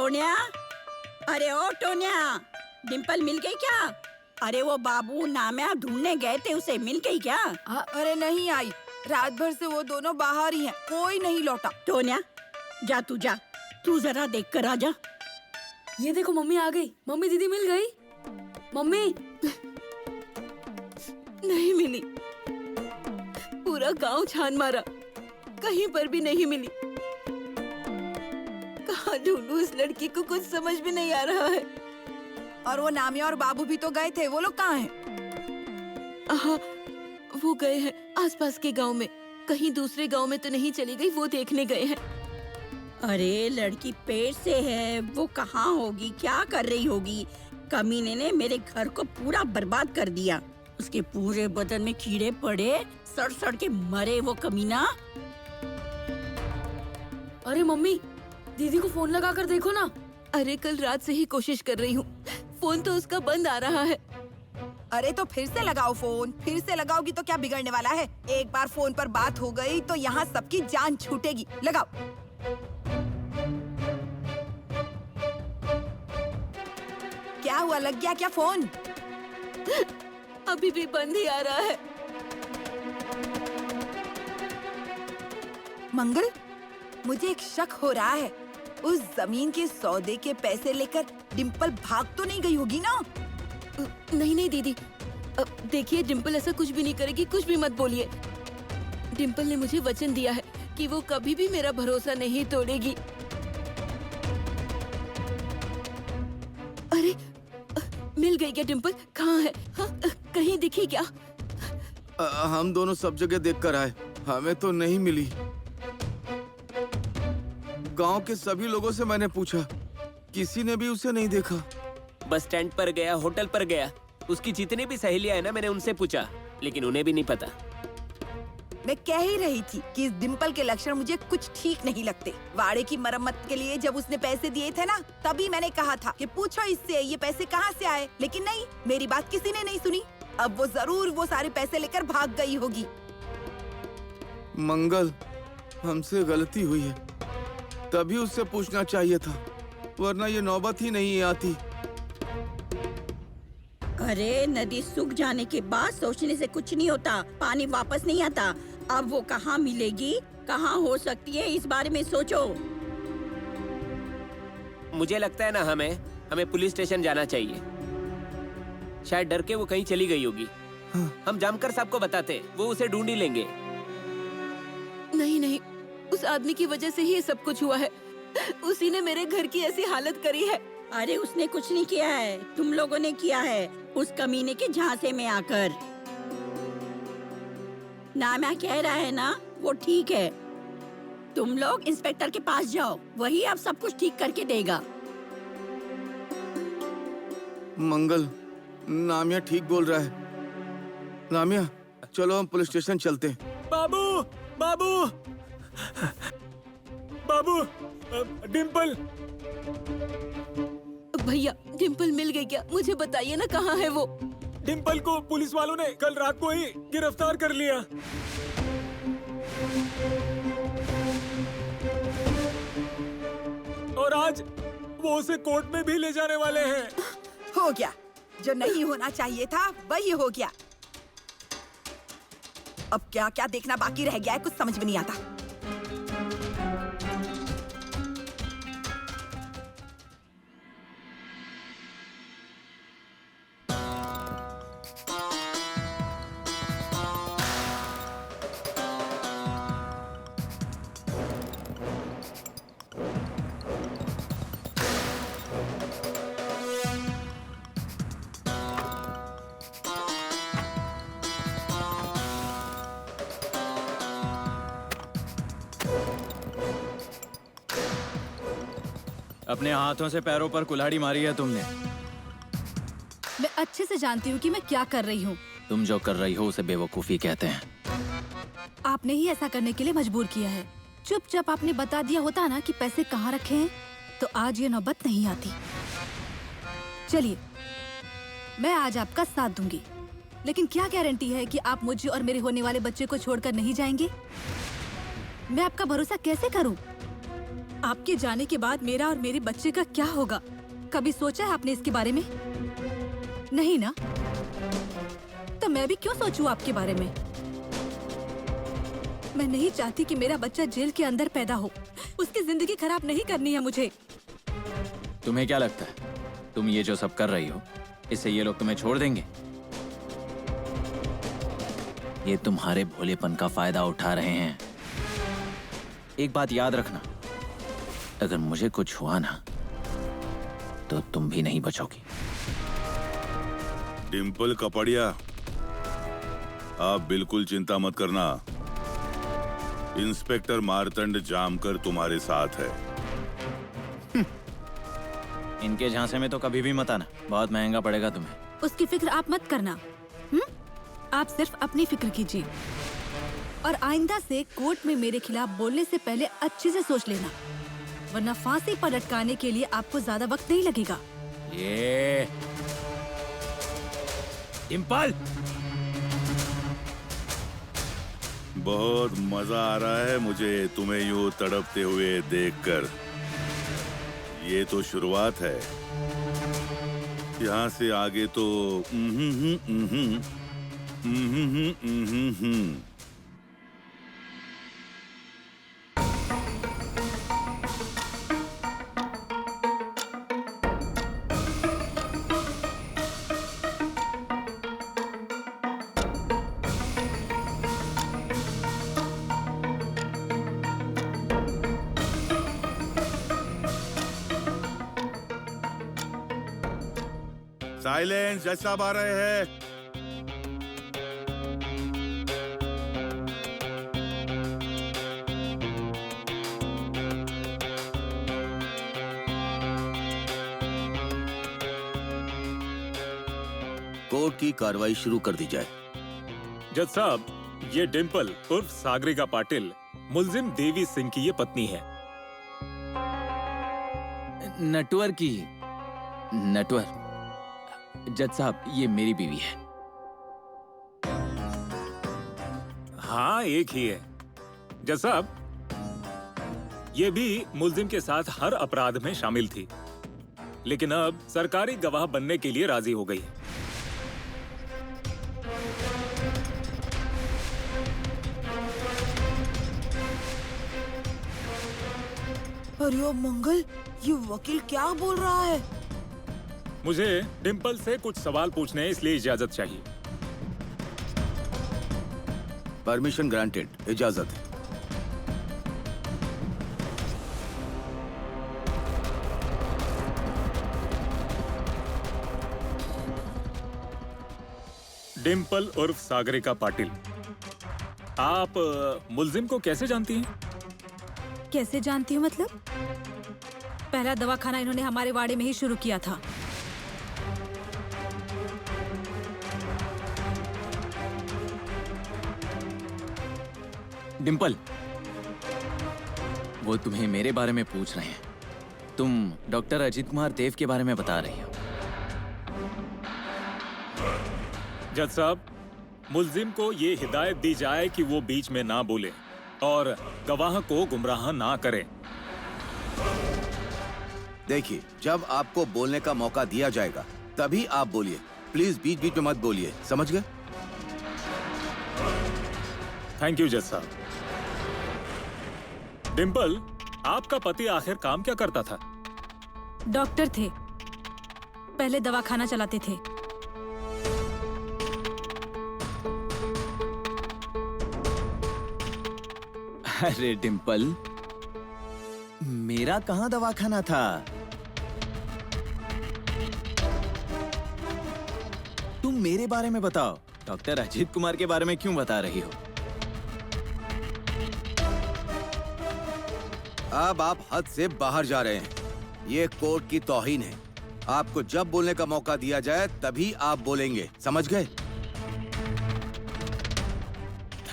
Tonya, अरे ओ Tonya, Dimple मिल गई क्या? अरे वो बाबू नाम्या ढूंढने गए थे, उसे मिल गई क्या? अरे नहीं आई, रात भर से वो दोनों बाहर ही हैं, कोई नहीं लौटा। टोनिया जा, तू जरा देख कर आ जा। ये देखो मम्मी आ गई। मम्मी दीदी मिल गई। मम्मी नहीं मिली, पूरा गांव छान मारा, कहीं पर भी नहीं मिली। कहाँ ढूंढूं इस लड़की को, कुछ समझ भी नहीं आ रहा है। और वो नामिया और बाबू भी तो गए थे, वो लोग कहाँ हैं? वो गए हैं आसपास के गांव में, कहीं दूसरे गांव में तो नहीं चली गई, वो देखने गए हैं। अरे लड़की पेट से है, वो कहाँ होगी, क्या कर रही होगी? कमीने ने मेरे घर को पूरा बर्बाद कर दिया, उसके पूरे बदन में कीड़े पड़े, सड़ सड़ के मरे वो कमीना। अरे मम्मी दीदी को फोन लगा कर देखो ना। अरे कल रात से ही कोशिश कर रही हूँ, फोन तो उसका बंद आ रहा है। अरे तो फिर से लगाओ फोन, फिर से लगाओगी तो क्या बिगड़ने वाला है? एक बार फोन पर बात हो गई तो यहाँ सबकी जान छूटेगी। लगाओ। क्या हुआ, लग गया क्या फोन? अभी भी बंद ही आ रहा है। मंगल, मुझे एक शक हो रहा है, उस जमीन के सौदे के पैसे लेकर डिम्पल भाग तो नहीं गई होगी ना? नहीं दीदी, देखिए डिम्पल ऐसा कुछ भी नहीं करेगी, कुछ भी मत बोलिए। डिम्पल ने मुझे वचन दिया है कि वो कभी भी मेरा भरोसा नहीं तोड़ेगी। अरे मिल गई क्या डिम्पल? कहाँ है? कहीं दिखी क्या? हम दोनों सब जगह देखकर आए, हमें तो नहीं मिली। गांव के सभी लोगों से मैंने पूछा, किसी ने भी उसे नहीं देखा। बस स्टैंड पर गया, होटल पर गया, उसकी जितनी भी सहेलियां है ना, मैंने उनसे पूछा, लेकिन उन्हें भी नहीं पता। मैं कह ही रही थी कि इस डिम्पल के लक्षण मुझे कुछ ठीक नहीं लगते। वाड़े की मरम्मत के लिए जब उसने पैसे दिए थे ना, तभी मैंने कहा था कि पूछो इससे ये पैसे कहाँ से आए, लेकिन नहीं, मेरी बात किसी ने नहीं सुनी। अब वो जरूर वो सारे पैसे लेकर भाग गई होगी। मंगल, हमसे गलती हुई है, तभी उससे पूछना चाहिए था, वरना ये नौबत ही नहीं आती। अरे नदी सूख जाने के बाद सोचने से कुछ नहीं होता, पानी वापस नहीं आता। अब वो कहाँ मिलेगी, कहाँ हो सकती है, इस बारे में सोचो। मुझे लगता है ना, हमें पुलिस स्टेशन जाना चाहिए। शायद डर के वो कहीं चली गई होगी। हम जामकर साहब को बताते, वो उसे ढूंढ ही लेंगे। नहीं, उस आदमी की वजह से ही ये सब कुछ हुआ है। उसी ने मेरे घर की ऐसी हालत करी है। अरे उसने कुछ नहीं किया है, तुम लोगों ने किया है, उस कमीने के झांसे में आकर। नाम्या कह रहा है ना, वो ठीक है। तुम लोग इंस्पेक्टर के पास जाओ, वही अब सब कुछ ठीक करके देगा। मंगल, नामिया ठीक बोल रहा है। नामिया, चलो हम पुलिस स्टेशन चलते हैं। बाबू, बाबू, बाबू, डिम्पल। भैया डिम्पल मिल गई क्या? मुझे बताइए ना, कहाँ है वो? डिम्पल को पुलिस वालों ने कल रात को ही गिरफ्तार कर लिया। और आज वो उसे कोर्ट में भी ले जाने वाले हैं। हो गया, जो नहीं होना चाहिए था वही हो गया। अब क्या क्या देखना बाकी रह गया है, कुछ समझ में नहीं आता। अपने हाथों से पैरों पर कुल्हाड़ी मारी है तुमने। मैं अच्छे से जानती हूँ कि मैं क्या कर रही हूँ। तुम जो कर रही हो उसे बेवकूफी कहते हैं। आपने ही ऐसा करने के लिए मजबूर किया है। चुपचाप आपने बता दिया होता ना कि पैसे कहाँ रखे हैं, तो आज ये नौबत नहीं आती। चलिए, मैं आज आपका साथ दूंगी, लेकिन क्या गारंटी है कि आप मुझे और मेरे होने वाले बच्चे को छोड़कर नहीं जाएंगे? मैं आपका भरोसा कैसे करूं? आपके जाने के बाद मेरा और मेरे बच्चे का क्या होगा? कभी सोचा है आपने इसके बारे में? नहीं ना? तो मैं भी क्यों सोचूं आपके बारे में? मैं नहीं चाहती कि मेरा बच्चा जेल के अंदर पैदा हो। उसकी जिंदगी खराब नहीं करनी है मुझे। तुम्हें क्या लगता है तुम ये जो सब कर रही हो इससे ये लोग तुम्हें छोड़ देंगे? ये तुम्हारे भोलेपन का फायदा उठा रहे हैं। एक बात याद रखना, अगर मुझे कुछ हुआ ना तो तुम भी नहीं बचोगी। डिम्पल कपड़िया, आप बिल्कुल चिंता मत करना। इंस्पेक्टर मारतंड जामकर तुम्हारे साथ है। इनके झांसे में तो कभी भी मत आना, बहुत महंगा पड़ेगा तुम्हें। उसकी फिक्र आप मत करना। आप सिर्फ अपनी फिक्र कीजिए और आइंदा से कोर्ट में मेरे खिलाफ बोलने से पहले अच्छे से सोच लेना, वरना फांसी पर लटकाने के लिए आपको ज्यादा वक्त नहीं लगेगा। ये डिम्पल, बहुत मजा आ रहा है मुझे तुम्हें यूं तड़पते हुए देखकर। ये तो शुरुआत है, यहाँ से आगे तो साइलेंस, जज साहब आ रहे हैं। कोर्ट की कार्रवाई शुरू कर दी जाए। जज साहब, ये डिम्पल उर्फ सागरिका पाटिल मुलजिम देवी सिंह की ये पत्नी है। नटवर की नटवर। जज साहब, ये मेरी बीवी है। हाँ, एक ही है। जज साहब, ये भी मुलजिम के साथ हर अपराध में शामिल थी, लेकिन अब सरकारी गवाह बनने के लिए राजी हो गई है। अरे मंगल, ये वकील क्या बोल रहा है? मुझे डिम्पल से कुछ सवाल पूछने हैं, इसलिए इजाजत चाहिए। परमिशन ग्रांटेड, इजाजत है। डिम्पल उर्फ सागरिका पाटिल, आप मुलजिम को कैसे जानती हैं? कैसे जानती हूँ मतलब? पहला दवाखाना इन्होंने हमारे वाड़े में ही शुरू किया था। डिम्पल, वो तुम्हें मेरे बारे में पूछ रहे हैं। तुम डॉक्टर अजीत कुमार देव के बारे में बता रही हो। जज साहब, मुलजिम को ये हिदायत दी जाए कि वो बीच में ना बोले और गवाह को गुमराह ना करे। देखिए, जब आपको बोलने का मौका दिया जाएगा तभी आप बोलिए। प्लीज बीच बीच में मत बोलिए, समझ गए? थैंक यू जज साहब। डिम्पल, आपका पति आखिर काम क्या करता था? डॉक्टर थे, पहले दवाखाना चलाते थे। अरे डिम्पल, मेरा कहाँ दवाखाना था? तुम मेरे बारे में बताओ, डॉक्टर अजीत कुमार के बारे में क्यों बता रही हो? अब आप हद से बाहर जा रहे हैं। ये कोर्ट की तौहीन है। आपको जब बोलने का मौका दिया जाए तभी आप बोलेंगे, समझ गए?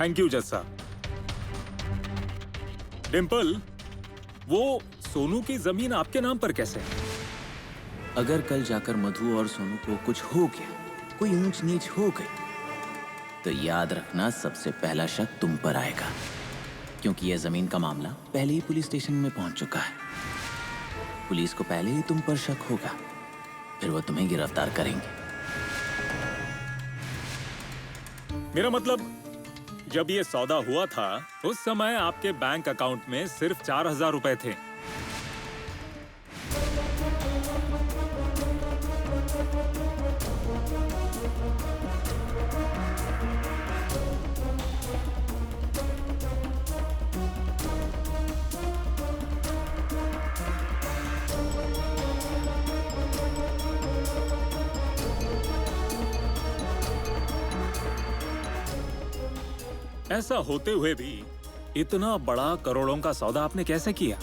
थैंक यू जज साहब। डिम्पल, वो सोनू की जमीन आपके नाम पर कैसे? अगर कल जाकर मधु और सोनू को कुछ हो गया, कोई ऊंच नीच हो गई, तो याद रखना सबसे पहला शक तुम पर आएगा। क्योंकि यह जमीन का मामला पहले ही पुलिस स्टेशन में पहुंच चुका है। पुलिस को पहले ही तुम पर शक होगा, फिर वो तुम्हें गिरफ्तार करेंगे। मेरा मतलब, जब ये सौदा हुआ था उस समय आपके बैंक अकाउंट में सिर्फ 4000 रुपए थे। ऐसा होते हुए भी इतना बड़ा करोड़ों का सौदा आपने कैसे किया?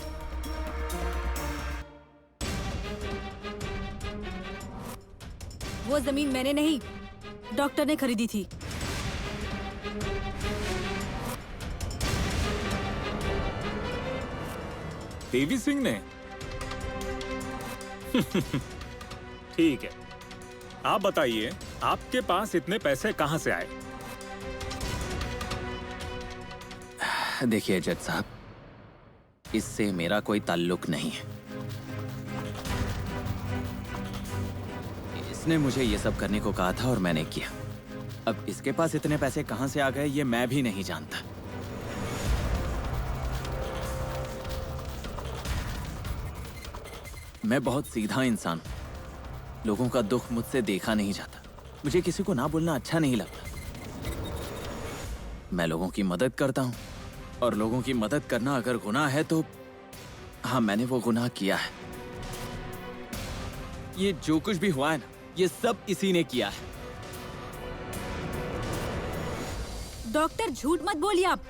वो जमीन मैंने नहीं, डॉक्टर ने खरीदी थी। देवी सिंह ने? ठीक है, आप बताइए आपके पास इतने पैसे कहां से आए? देखिए जज साहब, इससे मेरा कोई ताल्लुक नहीं है। इसने मुझे ये सब करने को कहा था और मैंने किया। अब इसके पास इतने पैसे कहां से आ गए ये मैं भी नहीं जानता। मैं बहुत सीधा इंसान हूं। लोगों का दुख मुझसे देखा नहीं जाता। मुझे किसी को ना बोलना अच्छा नहीं लगता। मैं लोगों की मदद करता हूं, और लोगों की मदद करना अगर गुनाह है तो हाँ, मैंने वो गुनाह किया है। ये जो कुछ भी हुआ है ना, ये सब इसी ने किया है। डॉक्टर झूठ मत बोलिए आप।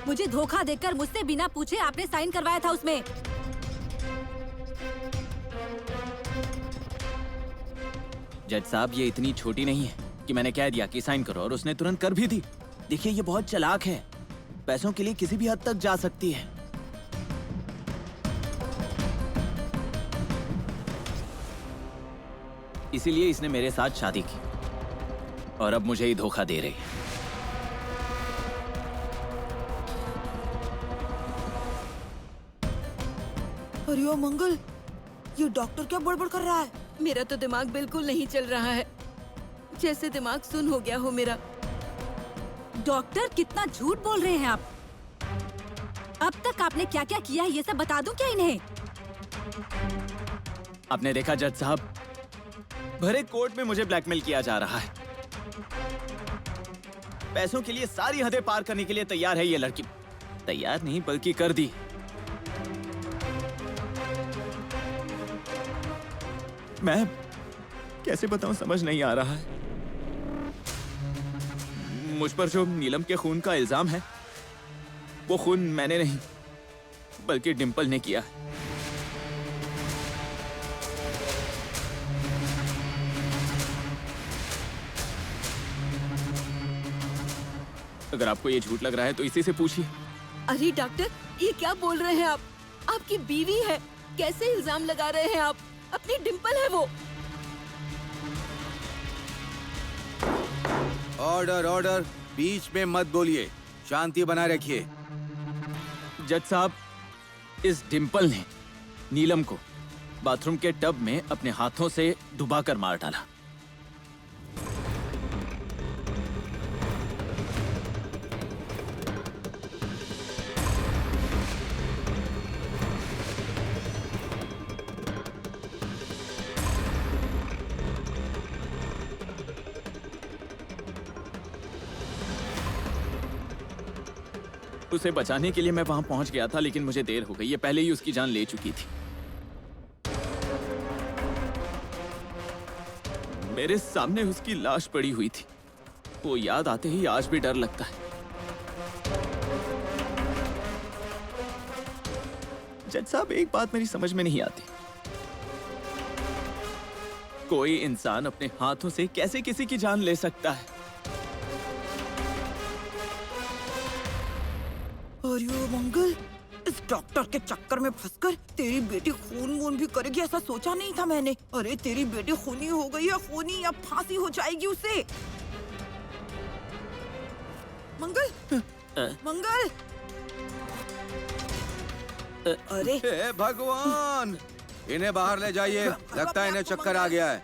मुझे धोखा देकर मुझसे बिना पूछे आपने साइन करवाया था उसमें। जज साहब, ये इतनी छोटी नहीं है कि मैंने कह दिया कि साइन करो और उसने तुरंत कर भी दी। देखिए, ये बहुत चालाक है। पैसों के लिए किसी भी हद तक जा सकती है। इसीलिए इसने मेरे साथ शादी की और अब मुझे ही धोखा दे रही है। अरे ओ मंगल, ये डॉक्टर क्या बड़बड़ कर रहा है? मेरा तो दिमाग बिल्कुल नहीं चल रहा है, जैसे दिमाग सुन हो गया हो मेरा। डॉक्टर, कितना झूठ बोल रहे हैं आप। अब तक आपने क्या क्या किया है ये सब बता दूं क्या इन्हें? आपने देखा जज साहब, भरे कोर्ट में मुझे ब्लैकमेल किया जा रहा है। पैसों के लिए सारी हदें पार करने के लिए तैयार है ये लड़की। तैयार नहीं बल्कि कर दी। मैं कैसे बताऊं, समझ नहीं आ रहा है। मुझ पर जो नीलम के खून का इल्जाम है, वो खून मैंने नहीं बल्कि डिंपल ने किया है। अगर आपको ये झूठ लग रहा है तो इसी से पूछिए। अरे डॉक्टर, ये क्या बोल रहे हैं आप? आपकी बीवी है, कैसे इल्जाम लगा रहे हैं आप? अपनी डिंपल है वो। ऑर्डर ऑर्डर, बीच में मत बोलिए, शांति बनाए रखिए। जज साहब, इस डिंपल ने नीलम को बाथरूम के टब में अपने हाथों से डुबाकर मार डाला। उसे बचाने के लिए मैं वहां पहुंच गया था, लेकिन मुझे देर हो गई। ये पहले ही उसकी जान ले चुकी थी। मेरे सामने उसकी लाश पड़ी हुई थी। वो याद आते ही आज भी डर लगता है। जज साहब, एक बात मेरी समझ में नहीं आती। कोई इंसान अपने हाथों से कैसे किसी की जान ले सकता है? अरे ओ मंगल, इस डॉक्टर के चक्कर में फंसकर तेरी बेटी खून वून भी करेगी ऐसा सोचा नहीं था मैंने। अरे तेरी बेटी खूनी हो गई है, खूनी, अब फांसी हो जाएगी उसे। मंगल, मंगल, अरे हे भगवान, इन्हें बाहर ले जाइए। लगता है इन्हें चक्कर आ गया है।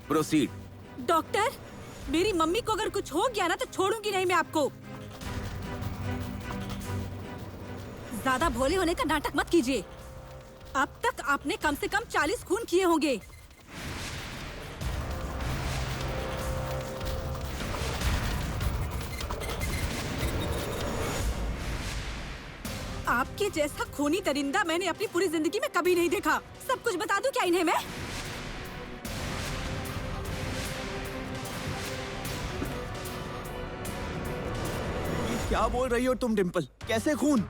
प्रोसीड। डॉक्टर, मेरी मम्मी को अगर कुछ हो गया ना तो छोड़ूंगी नहीं मैं आपको। ज्यादा भोले होने का नाटक मत कीजिए। अब तक आपने कम से कम 40 खून किए होंगे। आपके जैसा खूनी दरिंदा मैंने अपनी पूरी जिंदगी में कभी नहीं देखा। सब कुछ बता दूं क्या इन्हें मैं? क्या बोल रही हो तुम डिम्पल? कैसे खून?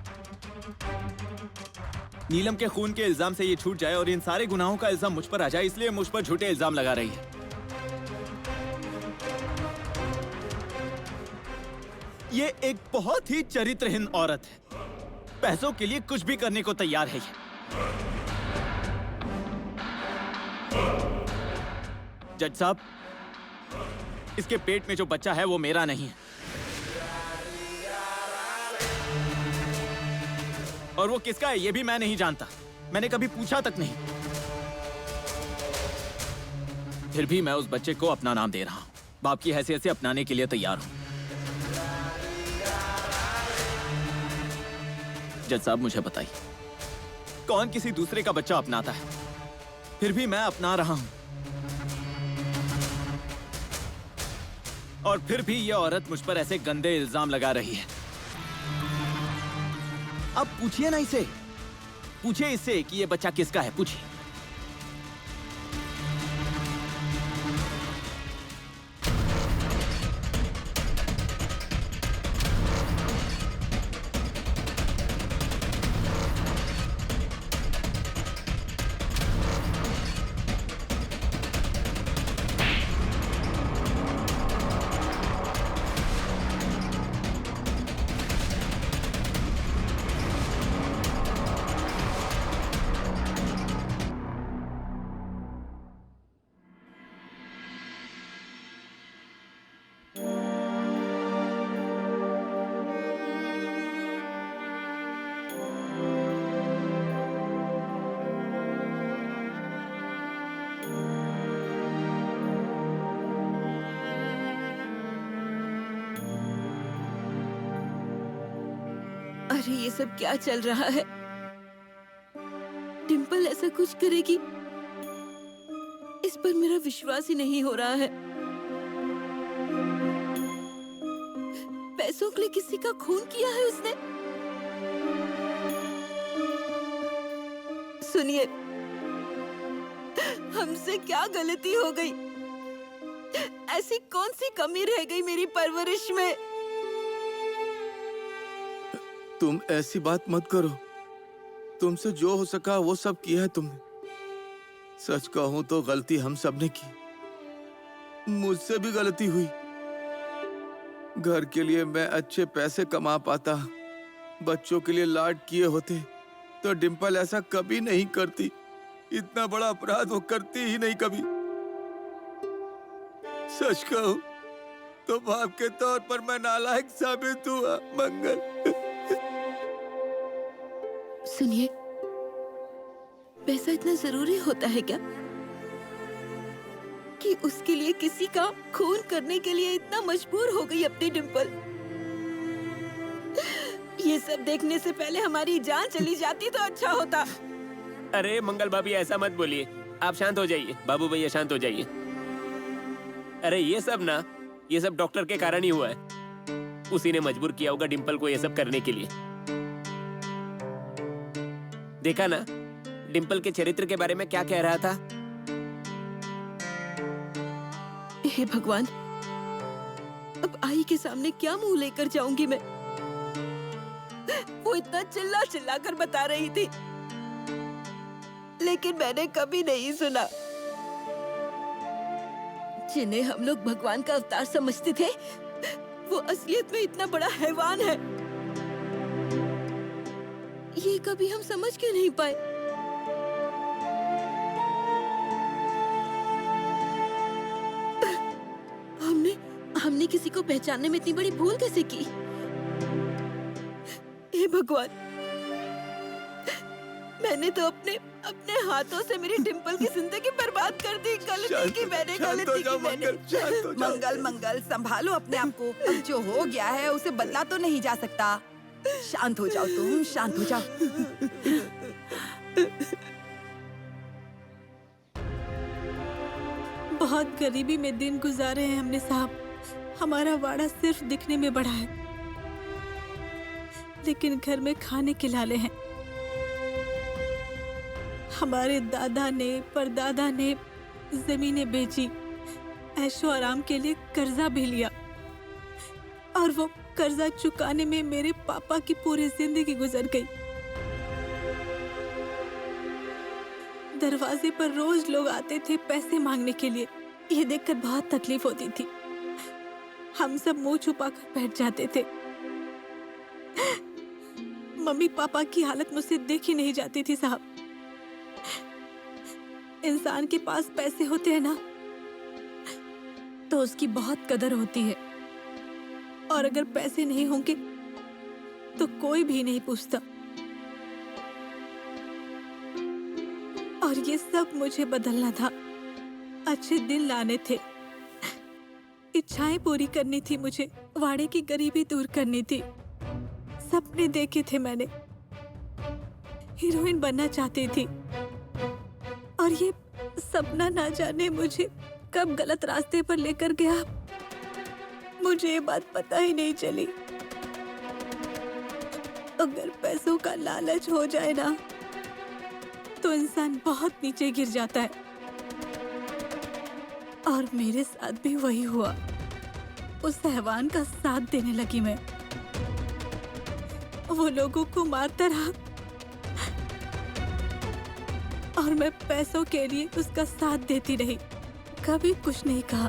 नीलम के खून के इल्जाम से ये छूट जाए और इन सारे गुनाहों का इल्जाम मुझ पर आ जाए, इसलिए मुझ पर झूठे इल्जाम लगा रही है। ये एक बहुत ही चरित्रहीन औरत है। पैसों के लिए कुछ भी करने को तैयार है ये। जज साहब, इसके पेट में जो बच्चा है वो मेरा नहीं है, और वो किसका है ये भी मैं नहीं जानता। मैंने कभी पूछा तक नहीं। फिर भी मैं उस बच्चे को अपना नाम दे रहा हूं। बाप की हैसियत से अपनाने के लिए तैयार हूं। जज साहब, मुझे बताइए, कौन किसी दूसरे का बच्चा अपनाता है? फिर भी मैं अपना रहा हूं। और फिर भी ये औरत मुझ पर ऐसे गंदे इल्जाम लगा रही है। अब पूछिए ना इसे, पूछिए इससे कि ये बच्चा किसका है, पूछिए। अरे ये सब क्या चल रहा है? डिम्पल ऐसा कुछ करेगी, इस पर मेरा विश्वास ही नहीं हो रहा है। पैसों के लिए किसी का खून किया है उसने? सुनिए, हमसे क्या गलती हो गई? ऐसी कौन सी कमी रह गई मेरी परवरिश में? तुम ऐसी बात मत करो। तुमसे जो हो सका वो सब किया है तुमने। सच कहूं तो गलती हम सब ने की। मुझसे भी गलती हुई। घर के लिए मैं अच्छे पैसे कमा पाता, बच्चों के लिए लाड किए होते तो डिम्पल ऐसा कभी नहीं करती। इतना बड़ा अपराध वो करती ही नहीं कभी। सच कहूं तो बाप के तौर पर मैं नालायक साबित हुआ। मंगल, सुनिए, पैसा इतना जरूरी होता है क्या कि उसके लिए किसी का खून करने के लिए इतना मजबूर हो गई अपनी डिम्पल? ये सब देखने से पहले हमारी जान चली जाती तो अच्छा होता। अरे मंगल भाभी, ऐसा मत बोलिए। आप शांत हो जाइए। बाबू भैया शांत हो जाइए। अरे ये सब डॉक्टर के कारण ही हुआ है। उसी ने मजबूर किया होगा डिम्पल को ये सब करने के लिए। देखा ना डिम्पल के चरित्र के बारे में क्या कह रहा था। हे भगवान, अब आई के सामने क्या मुंह लेकर जाऊंगी मैं? वो इतना चिल्ला चिल्ला कर बता रही थी, लेकिन मैंने कभी नहीं सुना। जिन्हें हम लोग भगवान का अवतार समझते थे, वो असलियत में इतना बड़ा हैवान है। ये कभी हम समझ क्यों नहीं पाए? हमने किसी को पहचानने में इतनी बड़ी भूल कैसे की? हे भगवान, मैंने तो अपने हाथों से मेरी डिम्पल की जिंदगी बर्बाद कर दी। गलती की मैंने, गलती की मैंने। मंगल मंगल, संभालो अपने आप को। अब जो हो गया है उसे बदला तो नहीं जा सकता। शांत हो जाओ, तुम शांत हो जाओ। बहुत गरीबी में दिन गुजारे हैं हमने साहब। हमारा वाड़ा सिर्फ दिखने में बड़ा है, लेकिन घर में खाने के लाले हैं। हमारे दादा ने, परदादा ने जमीनें बेची, ऐशो आराम के लिए कर्जा भी लिया, और वो कर्जा चुकाने में मेरे पापा की पूरी जिंदगी गुजर गई। दरवाजे पर रोज लोग आते थे पैसे मांगने के लिए। ये देखकर बहुत तकलीफ होती थी। हम सब मुंह छुपाकर बैठ जाते थे। मम्मी पापा की हालत मुझसे देखी नहीं जाती थी साहब। इंसान के पास पैसे होते हैं ना, तो उसकी बहुत कदर होती है, और अगर पैसे नहीं होंगे तो कोई भी नहीं पूछता। और ये सब मुझे बदलना था। अच्छे दिन लाने थे, इच्छाएं पूरी करनी थी मुझे, वाड़े की गरीबी दूर करनी थी। सपने देखे थे मैंने, हीरोइन बनना चाहती थी, और ये सपना ना जाने मुझे कब गलत रास्ते पर लेकर गया, मुझे ये बात पता ही नहीं चली। अगर पैसों का लालच हो जाए ना, तो इंसान बहुत नीचे गिर जाता है, और मेरे साथ भी वही हुआ। उस हैवान का साथ देने लगी मैं। वो लोगों को मारता रहा, और मैं पैसों के लिए उसका साथ देती रही, कभी कुछ नहीं कहा।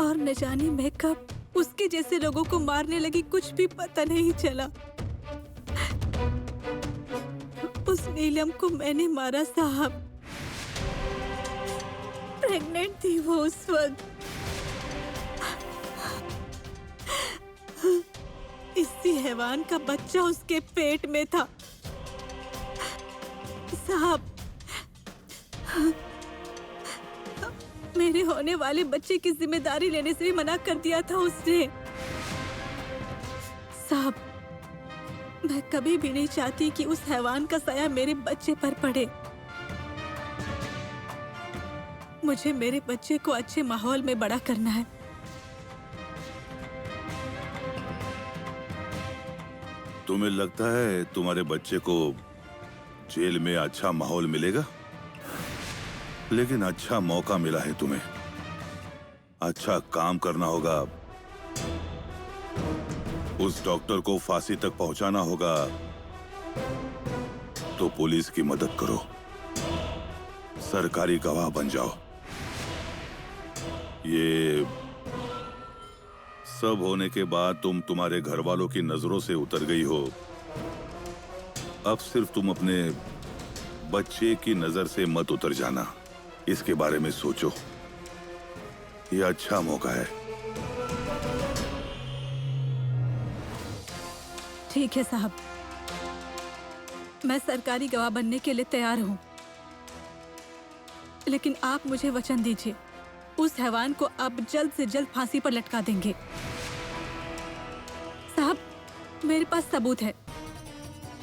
और न जाने मैं कब उसके जैसे लोगों को मारने लगी, कुछ भी पता नहीं चला। उस नीलम को मैंने मारा साहब। प्रेग्नेंट थी वो उस वक्त। इसी हैवान का बच्चा उसके पेट में था साहब। मेरे होने वाले बच्चे की जिम्मेदारी लेने से भी मना कर दिया था उसने। साहब, मैं कभी भी नहीं चाहती कि उस हैवान का साया मेरे बच्चे पर पड़े। मुझे मेरे बच्चे को अच्छे माहौल में बड़ा करना है। तुम्हें लगता है तुम्हारे बच्चे को जेल में अच्छा माहौल मिलेगा? लेकिन अच्छा मौका मिला है तुम्हें। अच्छा काम करना होगा। उस डॉक्टर को फांसी तक पहुंचाना होगा, तो पुलिस की मदद करो, सरकारी गवाह बन जाओ। ये सब होने के बाद तुम तुम्हारे घर वालों की नजरों से उतर गई हो। अब सिर्फ तुम अपने बच्चे की नजर से मत उतर जाना। इसके बारे में सोचो, ये अच्छा मौका है। ठीक है साहब, मैं सरकारी गवाह बनने के लिए तैयार हूँ, लेकिन आप मुझे वचन दीजिए, उस हैवान को आप जल्द से जल्द फांसी पर लटका देंगे। साहब, मेरे पास सबूत है,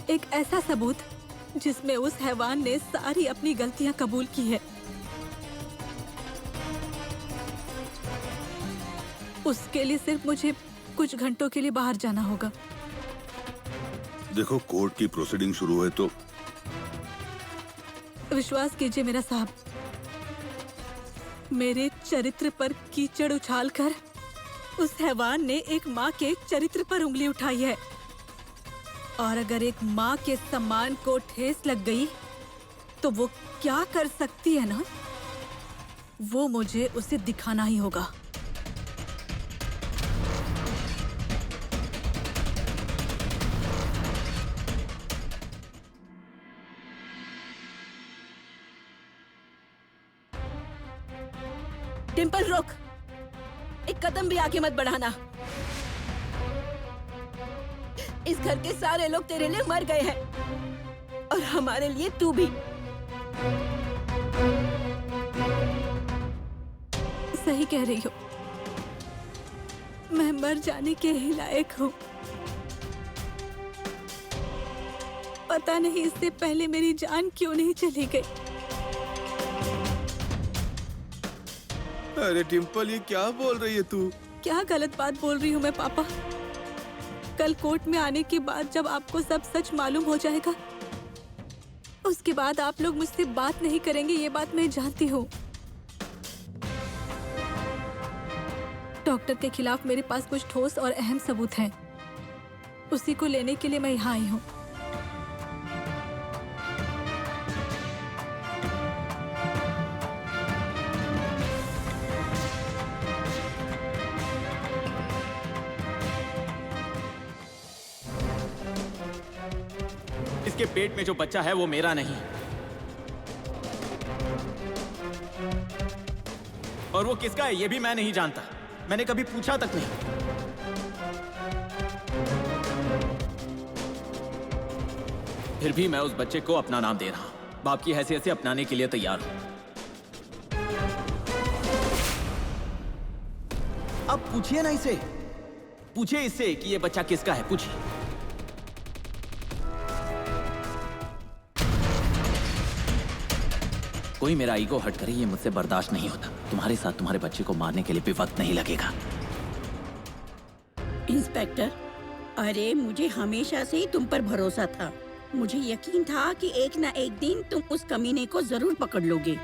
एक ऐसा सबूत जिसमें उस हैवान ने सारी अपनी गलतियां कबूल की है। उसके लिए सिर्फ मुझे कुछ घंटों के लिए बाहर जाना होगा। देखो, कोर्ट की प्रोसीडिंग शुरू है तो विश्वास कीजिए मेरा साहब, मेरे चरित्र पर कीचड़ उछालकर उस हैवान ने एक माँ के चरित्र पर उंगली उठाई है, और अगर एक माँ के सम्मान को ठेस लग गई तो वो क्या कर सकती है ना, वो मुझे उसे दिखाना ही होगा। डिम्पल, रुक! एक कदम भी आगे मत बढ़ाना। इस घर के सारे लोग तेरे लिए मर गए हैं और हमारे लिए तू भी। सही कह रही हो, मैं मर जाने के ही लायक हूँ। पता नहीं इससे पहले मेरी जान क्यों नहीं चली गई। अरे डिम्पल, ये क्या बोल रही है तू? क्या गलत बात बोल रही हूँ मैं पापा? कल कोर्ट में आने के बाद जब आपको सब सच मालूम हो जाएगा, उसके बाद आप लोग मुझसे बात नहीं करेंगे, ये बात मैं जानती हूँ। डॉक्टर के खिलाफ मेरे पास कुछ ठोस और अहम सबूत हैं। उसी को लेने के लिए मैं यहाँ आई हूँ। इसके पेट में जो बच्चा है वो मेरा नहीं है। और वो किसका है ये भी मैं नहीं जानता। मैंने कभी पूछा तक नहीं। फिर भी मैं उस बच्चे को अपना नाम दे रहा हूं। बाप की हैसियत से अपनाने के लिए तैयार हूं। अब पूछिए ना इसे, पूछिए इससे कि ये बच्चा किसका है, पूछिए। कोई मेरा ईगो हट करे, ये मुझसे बर्दाश्त नहीं होता। तुम्हारे साथ तुम्हारे बच्चे को मारने के लिए भी वक्त नहीं लगेगा। इंस्पेक्टर, अरे मुझे हमेशा से ही तुम पर भरोसा था। मुझे यकीन था कि एक ना एक दिन तुम उस कमीने को जरूर पकड़ लोगे,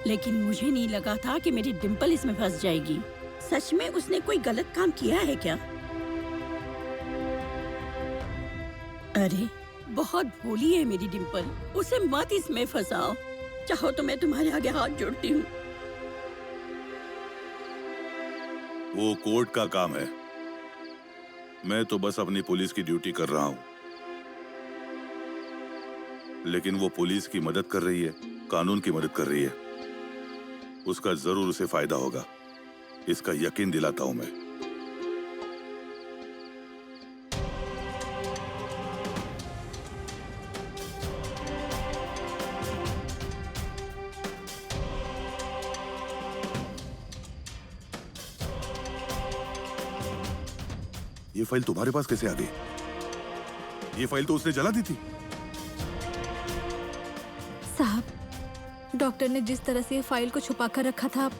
लेकिन मुझे नहीं लगा था कि मेरी डिम्पल इसमें फंस जाएगी। सच में उसने कोई गलत काम किया है क्या? अरे बहुत भोली है मेरी डिम्पल, उसे मत इसमें फंसाओ। चाहो तो मैं तुम्हारे आगे हाथ जोड़ती हूँ। वो कोर्ट का काम है, मैं तो बस अपनी पुलिस की ड्यूटी कर रहा हूं। लेकिन वो पुलिस की मदद कर रही है, कानून की मदद कर रही है। उसका जरूर उसे फायदा होगा, इसका यकीन दिलाता हूं मैं। ये फाइल तुम्हारे पास कैसे आ गई? ये फाइल तो उसने जला दी थी। साहब, डॉक्टर ने जिस तरह से फाइल को छुपा कर रखा था,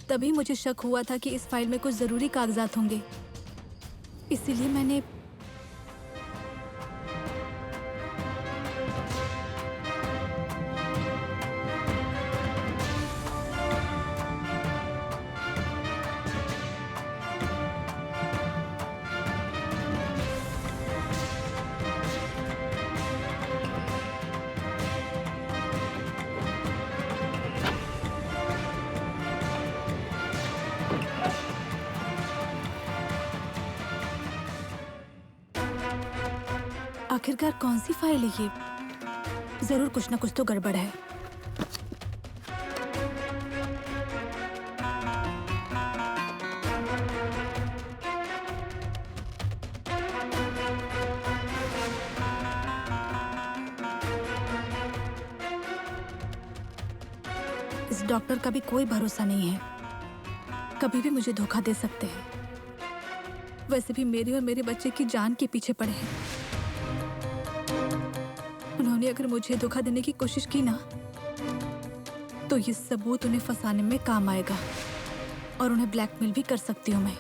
तभी मुझे शक हुआ था कि इस फाइल में कुछ जरूरी कागजात होंगे। इसीलिए मैंने आखिरकार कौन सी फाइल है ये? जरूर कुछ ना कुछ तो गड़बड़ है। इस डॉक्टर का भी कोई भरोसा नहीं है, कभी भी मुझे धोखा दे सकते हैं। वैसे भी मेरे और मेरे बच्चे की जान के पीछे पड़े हैं। उन्होंने अगर मुझे धोखा देने की कोशिश की ना, तो ये सबूत उन्हें फंसाने में काम आएगा और उन्हें ब्लैकमेल भी कर सकती हूँ मैं।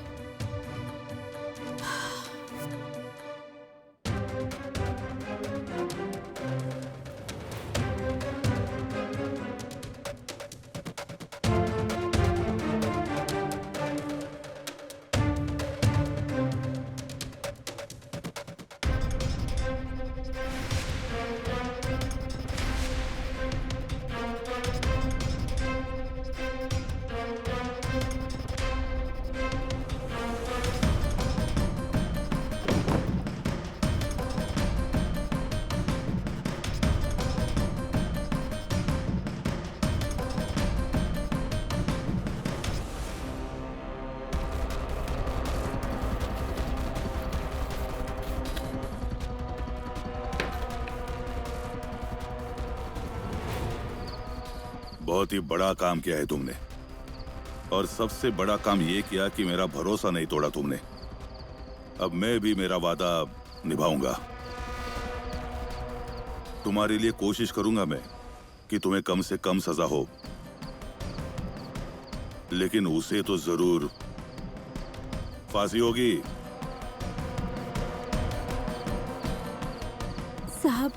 बहुत ही बड़ा काम किया है तुमने, और सबसे बड़ा काम ये किया कि मेरा भरोसा नहीं तोड़ा तुमने। अब मैं भी मेरा वादा निभाऊंगा। तुम्हारे लिए कोशिश करूंगा मैं कि तुम्हें कम से कम सजा हो, लेकिन उसे तो जरूर फांसी होगी। साहब,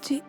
जी,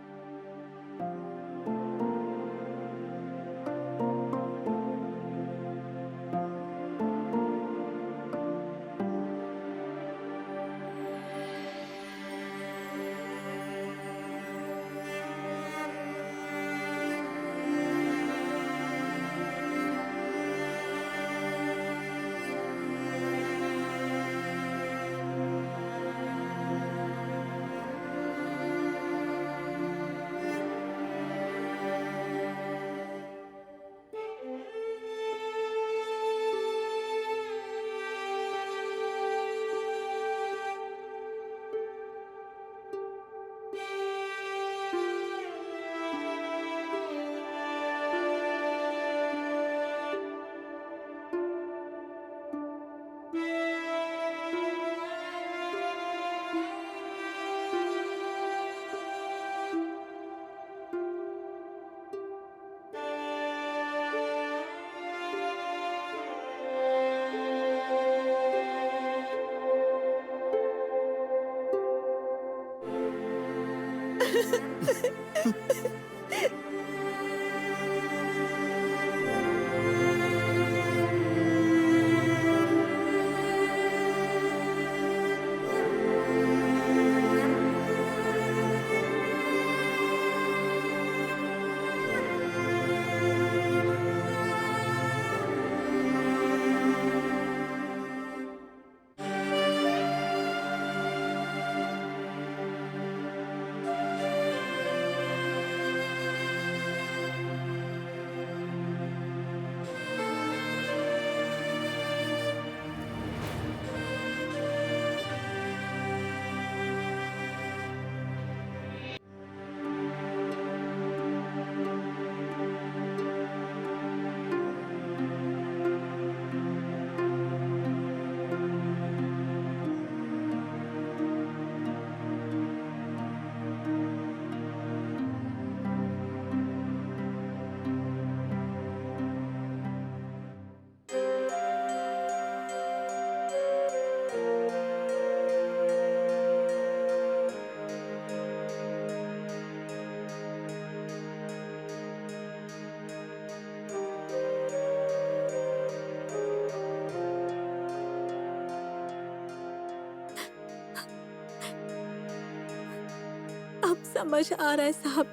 अब समझ आ रहा है साहब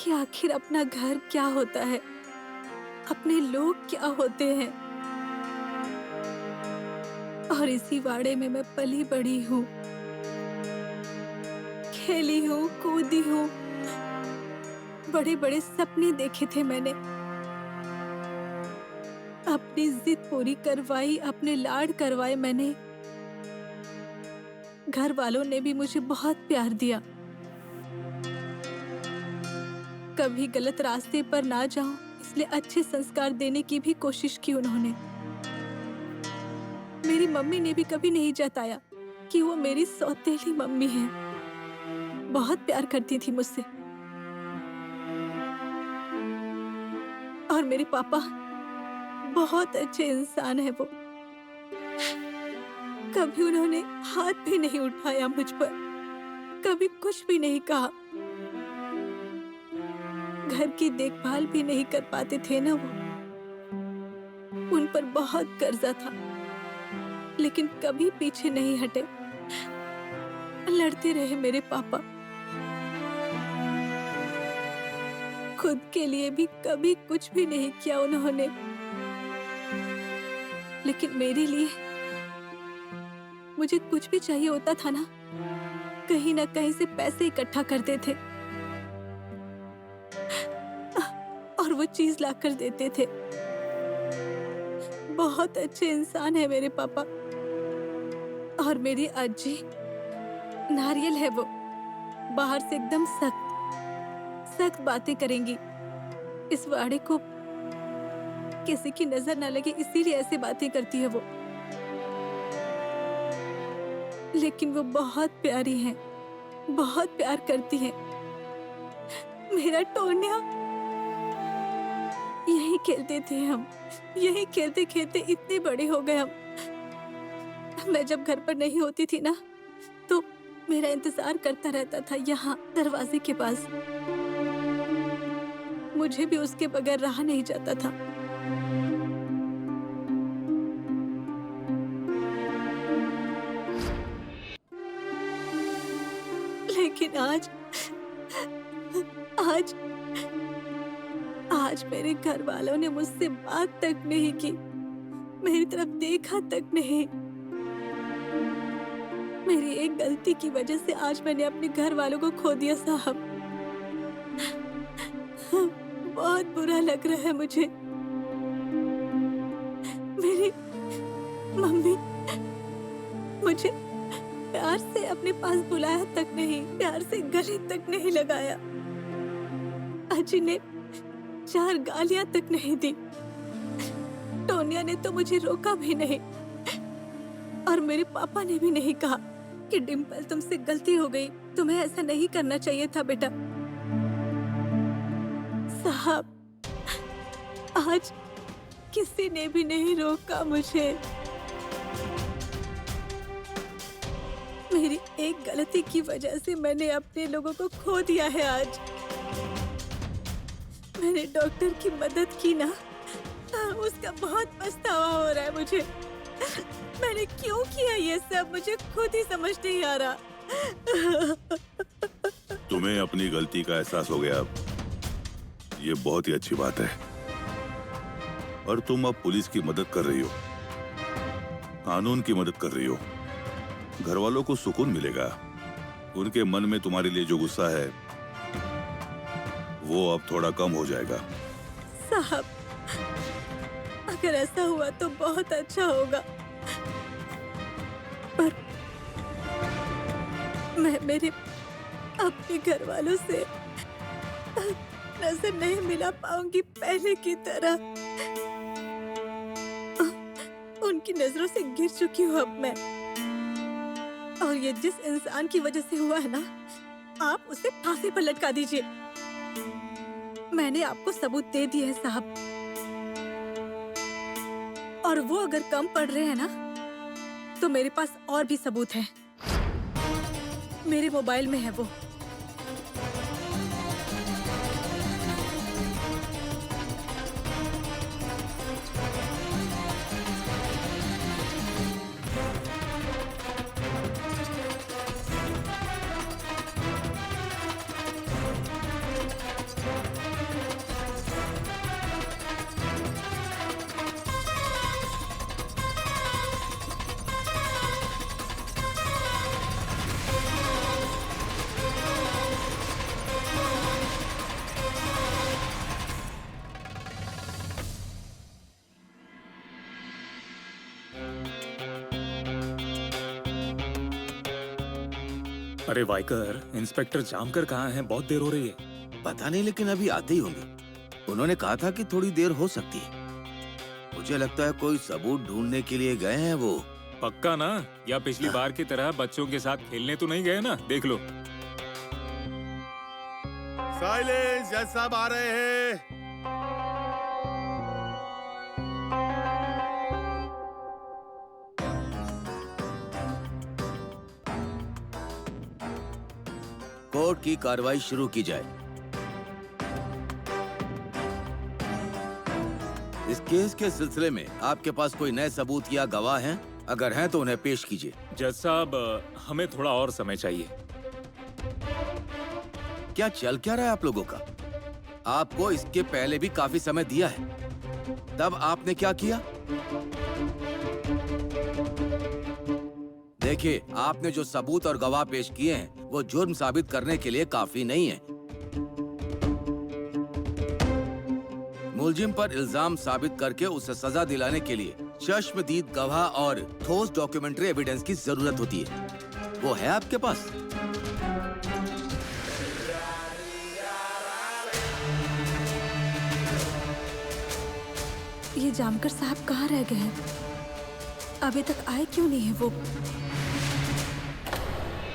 कि आखिर अपना घर क्या होता है, अपने लोग क्या होते हैं। और इसी वाड़े में मैं पली बड़ी हूँ, खेली हूँ, कूदी हूँ, बड़े बड़े सपने देखे थे मैंने। अपनी जिद पूरी करवाई, अपने लाड करवाए मैंने। घर वालों ने भी मुझे बहुत प्यार दिया। कभी गलत रास्ते पर ना जाऊं, इसलिए अच्छे संस्कार देने की भी कोशिश की उन्होंने। मेरी मम्मी ने भी कभी नहीं जताया कि वो मेरी सौतेली मम्मी है। बहुत प्यार करती थी मुझसे। और मेरे पापा बहुत अच्छे इंसान है वो। कभी उन्होंने हाथ भी नहीं उठाया मुझ पर, कभी कुछ भी नहीं कहा। घर की देखभाल भी नहीं कर पाते थे ना वो। उन पर बहुत कर्जा था, लेकिन कभी पीछे नहीं हटे। लड़ते रहे मेरे पापा। खुद के लिए भी कभी कुछ भी नहीं किया उन्होंने, लेकिन मेरे लिए मुझे कुछ भी चाहिए होता था ना कहीं से पैसे इकट्ठा करते थे और वो चीज ला कर देते थे। बहुत अच्छे इंसान है मेरे पापा। और मेरी अज्जी नारियल है वो, बाहर से एकदम सख्त बातें करेंगी। इस वाड़े को किसी की नजर न लगे इसीलिए ऐसे बातें करती है वो। लेकिन वो बहुत प्यारी हैं, बहुत प्यार करती हैं। मेरा टोन्या, यही खेलते थे हम, यही खेलते खेलते इतने बड़े हो गए हम। मैं जब घर पर नहीं होती थी ना, तो मेरा इंतजार करता रहता था यहाँ दरवाजे के पास। मुझे भी उसके बगैर रहा नहीं जाता था। लेकिन आज मेरे घर वालों ने मुझसे बात तक नहीं की, मेरी तरफ देखा तक नहीं। मेरी एक गलती की वजह से आज मैंने अपने घर वालों को खो दिया साहब। बहुत बुरा लग रहा है मुझे। मेरी मम्मी मुझे प्यार से अपने पास बुलाया तक नहीं, प्यार से गले तक नहीं लगाया। अजी ने 4 गालियां तक नहीं दी। टोनिया ने तो मुझे रोका भी नहीं, और मेरे पापा ने भी नहीं कहा कि डिम्पल तुमसे गलती हो गई, तुम्हें ऐसा नहीं करना चाहिए था बेटा। साहब, आज किसी ने भी नहीं रोका मुझे। मेरी एक गलती की वजह से मैंने अपने लोगों को खो दिया है। आज मैंने डॉक्टर की मदद की ना, उसका बहुत पछतावा हो रहा है मुझे। मैंने क्यों किया ये सब, मुझे खुद ही समझ नहीं आ रहा। तुम्हें अपनी गलती का एहसास हो गया अब, ये बहुत ही अच्छी बात है। और तुम अब पुलिस की मदद कर रही हो, कानून की मदद कर रही हो। घर वालों को सुकून मिलेगा। उनके मन में तुम्हारे लिए जो गुस्सा है वो अब थोड़ा कम हो जाएगा। साहब, अगर ऐसा हुआ तो बहुत अच्छा होगा, पर मैं मेरे अपने घर वालों से नजर नहीं मिला पाऊंगी पहले की तरह। उनकी नजरों से गिर चुकी हूँ अब मैं। और ये जिस इंसान की वजह से हुआ है ना, आप उसे फांसी पर लटका दीजिए। मैंने आपको सबूत दे दिए हैं साहब, और वो अगर कम पड़ रहे हैं ना, तो मेरे पास और भी सबूत हैं। मेरे मोबाइल में है वो। अरे वाइकर, इंस्पेक्टर जामकर कहाँ हैं? बहुत देर हो रही है। पता नहीं, लेकिन अभी आते ही होंगे। उन्होंने कहा था कि थोड़ी देर हो सकती है। मुझे लगता है कोई सबूत ढूंढने के लिए गए हैं वो। पक्का ना? या पिछली बार की तरह बच्चों के साथ खेलने तो नहीं गए ना? देख लो। साइलेंस, जज साहब आ रहे हैं। कोर्ट की कार्रवाई शुरू की जाए। इस केस के सिलसिले में आपके पास कोई नए सबूत या गवाह हैं? अगर हैं तो उन्हें पेश कीजिए। जज साहब, हमें थोड़ा और समय चाहिए। क्या चल क्या रहा है आप लोगों का? आपको इसके पहले भी काफी समय दिया है, तब आपने क्या किया? देखिए, आपने जो सबूत और गवाह पेश किए हैं वो जुर्म साबित करने के लिए काफी नहीं है। मुलजिम पर इल्जाम साबित करके उसे सजा दिलाने के लिए चश्मदीद गवाह और ठोस डॉक्यूमेंट्री एविडेंस की जरूरत होती है। वो है आपके पास? ये जामकर साहब कहाँ रह गए हैं? अभी तक आए क्यों नहीं है वो?